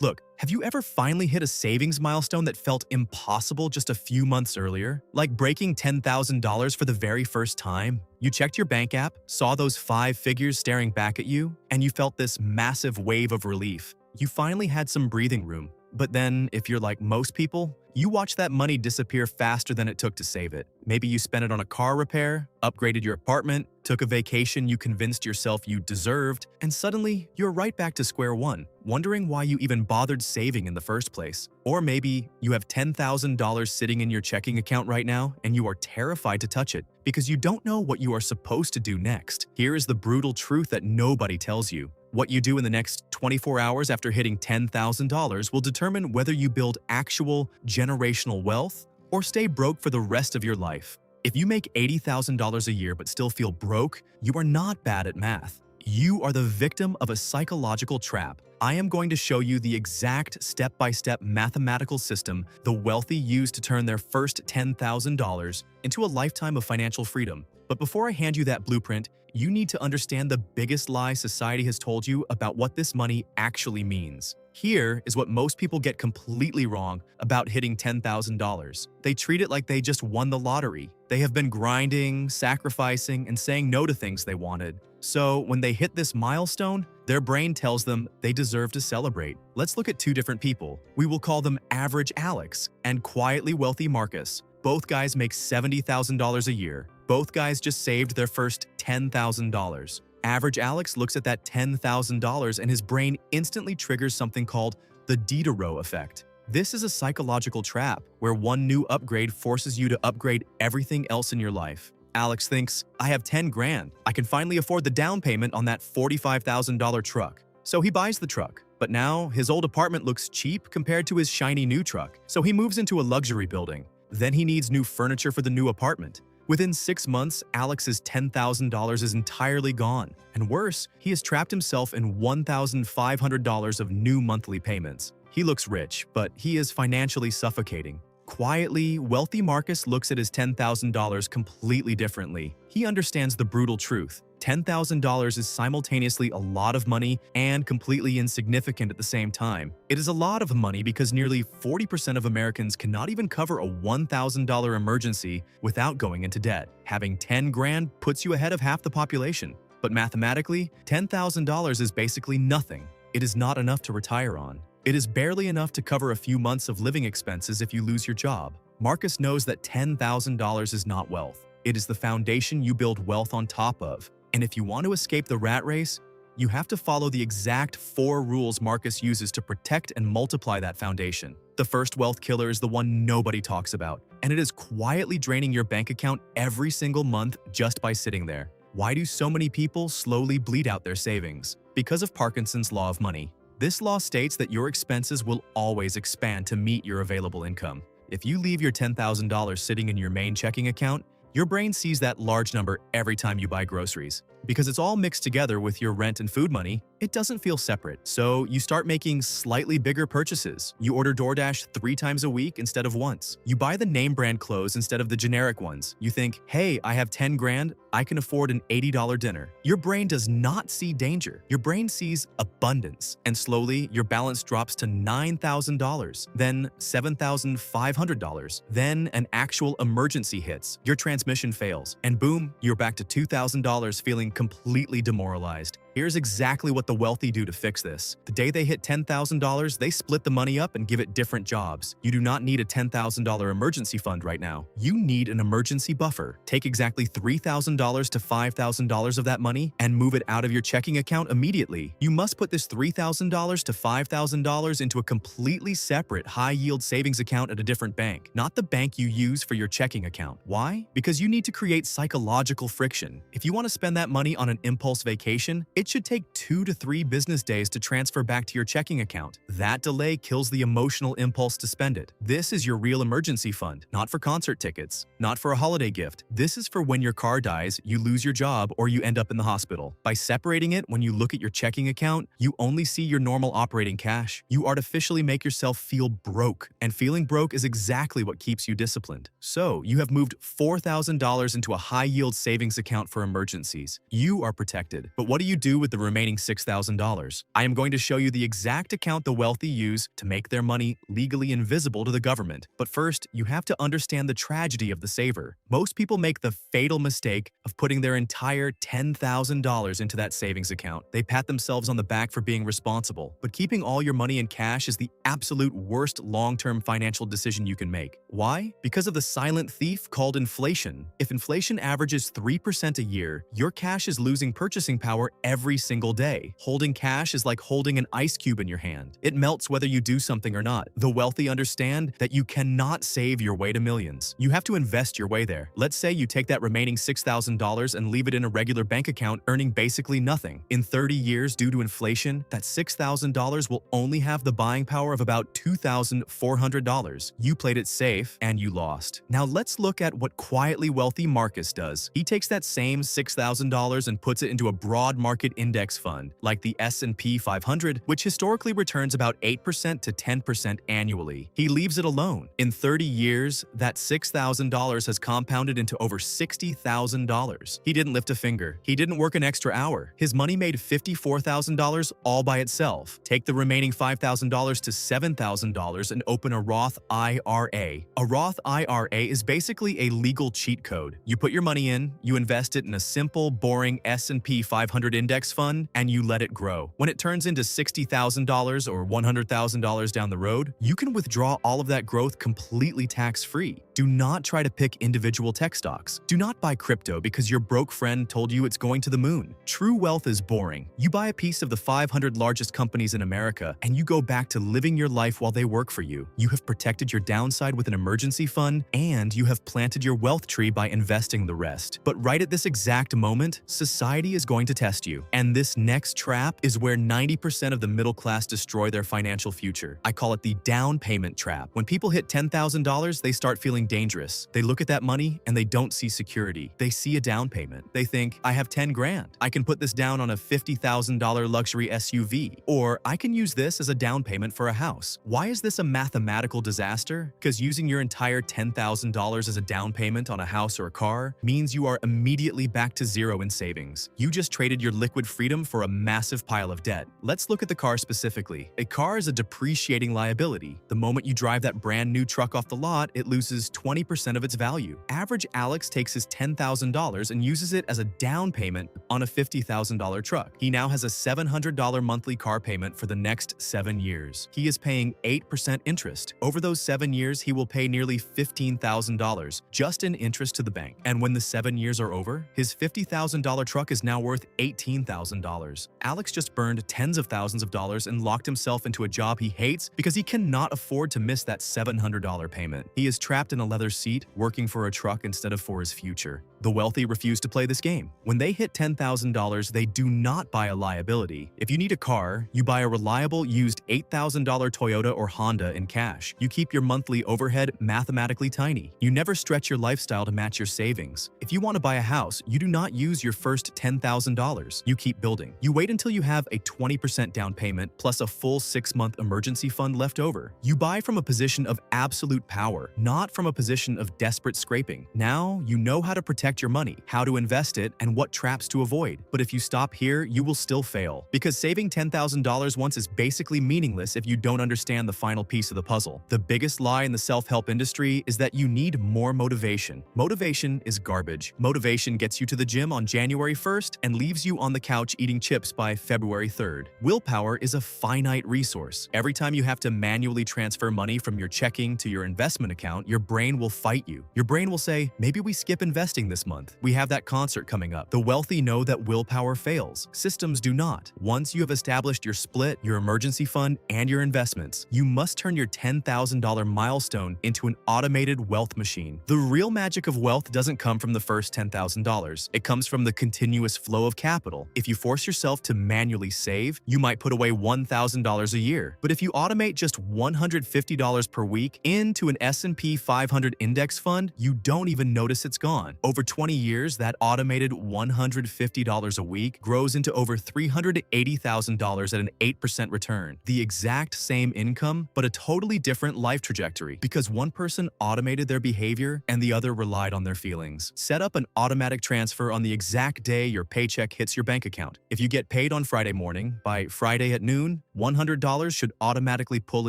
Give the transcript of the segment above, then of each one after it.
Look, have you ever finally hit a savings milestone that felt impossible just a few months earlier? Like breaking $10,000 for the very first time? You checked your bank app, saw those five figures staring back at you, and you felt this massive wave of relief. You finally had some breathing room. But then, if you're like most people, you watch that money disappear faster than it took to save it. Maybe you spent it on a car repair, upgraded your apartment, took a vacation you convinced yourself you deserved, and suddenly you're right back to square one, wondering why you even bothered saving in the first place. Or maybe you have $10,000 sitting in your checking account right now and you are terrified to touch it because you don't know what you are supposed to do next. Here is the brutal truth that nobody tells you. What you do in the next 24 hours after hitting $10,000 will determine whether you build actual generational wealth or stay broke for the rest of your life. If you make $80,000 a year but still feel broke, you are not bad at math. You are the victim of a psychological trap. I am going to show you the exact step-by-step mathematical system the wealthy use to turn their first $10,000 into a lifetime of financial freedom. But before I hand you that blueprint, you need to understand the biggest lie society has told you about what this money actually means. Here is what most people get completely wrong about hitting $10,000. They treat it like they just won the lottery. They have been grinding, sacrificing, and saying no to things they wanted. So when they hit this milestone, their brain tells them they deserve to celebrate. Let's look at two different people. We will call them Average Alex and Quietly Wealthy Marcus. Both guys make $70,000 a year. Both guys just saved their first $10,000. Average Alex looks at that $10,000 and his brain instantly triggers something called the Diderot effect. This is a psychological trap where one new upgrade forces you to upgrade everything else in your life. Alex thinks, I have 10 grand. I can finally afford the down payment on that $45,000 truck. So he buys the truck. But now his old apartment looks cheap compared to his shiny new truck. So he moves into a luxury building. Then he needs new furniture for the new apartment. Within 6 months, Alex's $10,000 is entirely gone. And worse, he has trapped himself in $1,500 of new monthly payments. He looks rich, but he is financially suffocating. Quietly, wealthy Marcus looks at his $10,000 completely differently. He understands the brutal truth. $10,000 is simultaneously a lot of money and completely insignificant at the same time. It is a lot of money because nearly 40% of Americans cannot even cover a $1,000 emergency without going into debt. Having 10 grand puts you ahead of half the population. But mathematically, $10,000 is basically nothing. It is not enough to retire on. It is barely enough to cover a few months of living expenses if you lose your job. Marcus knows that $10,000 is not wealth. It is the foundation you build wealth on top of. And if you want to escape the rat race, you have to follow the exact 4 rules Marcus uses to protect and multiply that foundation. The first wealth killer is the one nobody talks about, and it is quietly draining your bank account every single month just by sitting there. Why do so many people slowly bleed out their savings? Because of Parkinson's law of money. This law states that your expenses will always expand to meet your available income. If you leave your $10,000 sitting in your main checking account, your brain sees that large number every time you buy groceries. Because it's all mixed together with your rent and food money, it doesn't feel separate. So you start making slightly bigger purchases. You order DoorDash 3 times a week instead of once. You buy the name brand clothes instead of the generic ones. You think, hey, I have 10 grand, I can afford an $80 dinner. Your brain does not see danger. Your brain sees abundance. And slowly, your balance drops to $9,000, then $7,500. Then an actual emergency hits. Your transmission fails. And boom, you're back to $2,000 feeling completely demoralized. Here's exactly what the wealthy do to fix this. The day they hit $10,000, they split the money up and give it different jobs. You do not need a $10,000 emergency fund right now. You need an emergency buffer. Take exactly $3,000 to $5,000 of that money and move it out of your checking account immediately. You must put this $3,000 to $5,000 into a completely separate high-yield savings account at a different bank, not the bank you use for your checking account. Why? Because you need to create psychological friction. If you want to spend that money on an impulse vacation, it should take 2 to 3 business days to transfer back to your checking account. That delay kills the emotional impulse to spend it. This is your real emergency fund, not for concert tickets, not for a holiday gift. This is for when your car dies, you lose your job, or you end up in the hospital. By separating it, when you look at your checking account, you only see your normal operating cash. You artificially make yourself feel broke, and feeling broke is exactly what keeps you disciplined. So, you have moved $4,000 into a high-yield savings account for emergencies. You are protected. But what do you do with the remaining $6,000? I am going to show you the exact account the wealthy wealthy use to make their money legally invisible to the government. But first, you have to understand the tragedy of the saver. Most people make the fatal mistake of putting their entire $10,000 into that savings account. They pat themselves on the back for being responsible, but keeping all your money in cash is the absolute worst long-term financial decision you can make. Why? Because of the silent thief called inflation. If inflation averages 3% a year, your cash is losing purchasing power every single day. Holding cash is like holding an ice cube in your hand. It melts whether you do something or not. The wealthy understand that you cannot save your way to millions. You have to invest your way there. Let's say you take that remaining $6,000 and leave it in a regular bank account earning basically nothing. In 30 years, due to inflation, that $6,000 will only have the buying power of about $2,400. You played it safe and you lost. Now let's look at what quietly wealthy Marcus does. He takes that same $6,000 and puts it into a broad market index fund, like the S&P 500, which historically returns about 8% to 10% annually. He leaves it alone. In 30 years, that $6,000 has compounded into over $60,000. He didn't lift a finger. He didn't work an extra hour. His money made $54,000 all by itself. Take the remaining $5,000 to $7,000 and open a Roth IRA. A Roth IRA is basically a legal cheat code. You put your money in, you invest it in a simple, boring S&P 500 index fund, and you let it grow. When it turns into $60,000 or $100,000 down the road, you can withdraw all of that growth completely tax-free. Do not try to pick individual tech stocks. Do not buy crypto because your broke friend told you it's going to the moon. True wealth is boring. You buy a piece of the 500 largest companies in America, and you go back to living your life while they work for you. You have protected your downside with an emergency fund, and you have planted your wealth tree by investing the rest. But right at this exact moment, society is going to test you. And this next trap is where 90% of the middle class destroy their financial future. I call it the down payment trap. When people hit $10,000, they start feeling dangerous. They look at that money and they don't see security. They see a down payment. They think, I have 10 grand. I can put this down on a $50,000 luxury SUV, or I can use this as a down payment for a house. Why is this a mathematical disaster? Because using your entire $10,000 as a down payment on a house or a car means you are immediately back to zero in savings. You just traded your liquid freedom for a massive pile of debt. Let's look at the car specifically. A car is a depreciating liability. The moment you drive that brand new truck off the lot, it loses 20% of its value. Average Alex takes his $10,000 and uses it as a down payment on a $50,000 truck. He now has a $700 monthly car payment for the next 7 years. He is paying 8% interest. Over those 7 years, he will pay nearly $15,000 just in interest to the bank. And when the 7 years are over, his $50,000 truck is now worth $18,000. Alex just burned tens of thousands of dollars and locked himself into a job he hates because he cannot afford to miss that $700 payment. He is trapped in a leather seat, working for a truck instead of for his future. The wealthy refuse to play this game. When they hit $10,000, they do not buy a liability. If you need a car, you buy a reliable used $8,000 Toyota or Honda in cash. You keep your monthly overhead mathematically tiny. You never stretch your lifestyle to match your savings. If you want to buy a house, you do not use your first $10,000. You keep building. You wait until you have a 20% down payment plus a full 6-month emergency fund left over. You buy from a position of absolute power, not from a position of desperate scraping. Now you know how to protect your money, how to invest it, and what traps to avoid. But if you stop here, you will still fail. Because saving $10,000 once is basically meaningless if you don't understand the final piece of the puzzle. The biggest lie in the self-help industry is that you need more motivation. Motivation is garbage. Motivation gets you to the gym on January 1st and leaves you on the couch eating chips by February 3rd. Willpower is a finite resource. Every time you have to manually transfer money from your checking to your investment account, your brain will fight you. Your brain will say, maybe we skip investing this month. We have that concert coming up. The wealthy know that willpower fails. Systems do not. Once you have established your split, your emergency fund, and your investments, you must turn your $10,000 milestone into an automated wealth machine. The real magic of wealth doesn't come from the first $10,000. It comes from the continuous flow of capital. If you force yourself to manually save, you might put away $1,000 a year. But if you automate just $150 per week into an S&P 500 index fund, you don't even notice it's gone. Over 20 years, that automated $150 a week grows into over $380,000 at an 8% return. The exact same income, but a totally different life trajectory because one person automated their behavior and the other relied on their feelings. Set up an automatic transfer on the exact day your paycheck hits your bank account. If you get paid on Friday morning, by Friday at noon, $100 should automatically pull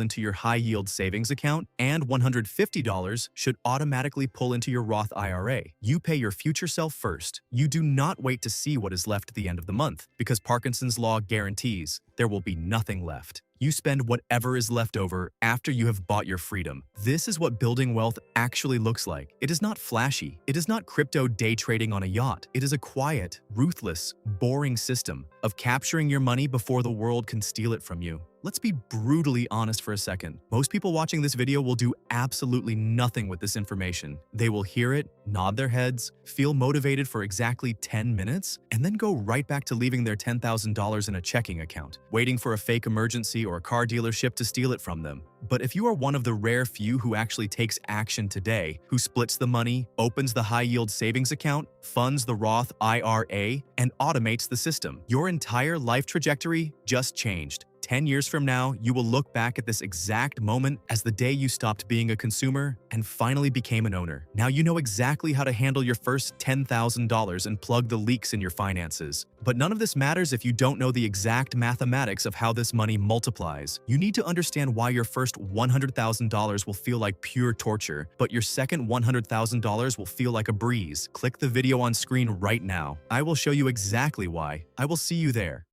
into your high-yield savings account and $150 should automatically pull into your Roth IRA. You pay your future self first. You do not wait to see what is left at the end of the month because Parkinson's law guarantees there will be nothing left. You spend whatever is left over after you have bought your freedom. This is what building wealth actually looks like. It is not flashy. It is not crypto day trading on a yacht. It is a quiet, ruthless, boring system of capturing your money before the world can steal it from you. Let's be brutally honest for a second. Most people watching this video will do absolutely nothing with this information. They will hear it, nod their heads, feel motivated for exactly 10 minutes, and then go right back to leaving their $10,000 in a checking account, waiting for a fake emergency or a car dealership to steal it from them. But if you are one of the rare few who actually takes action today, who splits the money, opens the high-yield savings account, funds the Roth IRA, and automates the system, your entire life trajectory just changed. 10 years from now, you will look back at this exact moment as the day you stopped being a consumer and finally became an owner. Now you know exactly how to handle your first $10,000 and plug the leaks in your finances. But none of this matters if you don't know the exact mathematics of how this money multiplies. You need to understand why your first $100,000 will feel like pure torture, but your second $100,000 will feel like a breeze. Click the video on screen right now. I will show you exactly why. I will see you there.